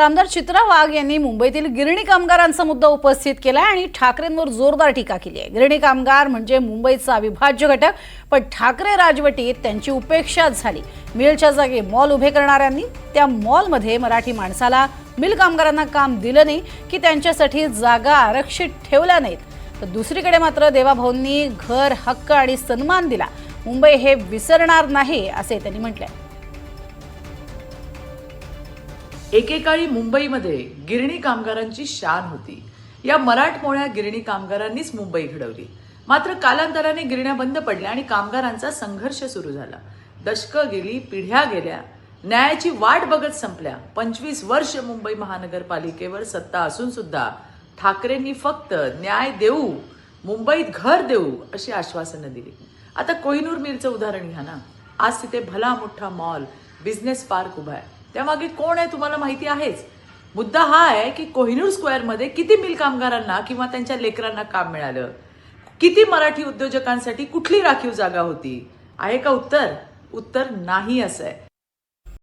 तर आमदार चित्रा वाघ यांनी मुंबईतील गिरणी कामगारांचा मुद्दा उपस्थित केला आणि ठाकरेंवर जोरदार टीका केली आहे। गिरणी कामगार म्हणजे मुंबईचा अविभाज्य घटक, पण ठाकरे राजवटीत त्यांची उपेक्षा झाली। मिलच्या जागी मॉल उभे करणाऱ्यांनी त्या मॉलमध्ये मराठी माणसाला मिल कामगारांना काम दिलं नाही की त्यांच्यासाठी जागा आरक्षित ठेवल्या नाहीत, तर दुसरीकडे मात्र देवाभाऊंनी घर, हक्क आणि सन्मान दिला। मुंबई हे विसरणार नाही असे त्यांनी म्हटले। एकेकाळी मुंबईमध्ये गिरणी कामगारांची शान होती। या मराठमोळ्या गिरणी कामगारांनीच मुंबई घडवली। मात्र कालांतराने गिरण्या बंद पडल्या आणि कामगारांचा संघर्ष सुरू झाला। दशकं गेली, पिढ्या गेल्या, न्यायाची वाट बघत संपल्या। 25 वर्ष मुंबई महानगरपालिकेवर सत्ता असून सुद्धा ठाकरेंनी फक्त न्याय देऊ, मुंबईत घर देऊ अशी आश्वासनं दिली। आता कोहिनूर मिलचं उदाहरण घ्या ना। आज तिथे भला मोठा मॉल, बिझनेस पार्क उभा आहे। त्यामागे कोण आहे तुम्हाला माहिती आहेच। मुद्दा हा आहे की कोहिनूर स्क्वेअरमध्ये किती मिल कामगारांना किंवा त्यांच्या लेकरांना काम मिळालं, किती मराठी उद्योजकांसाठी कुठली राखीव जागा होती। आहे का उत्तर? उत्तर नाही असं आहे।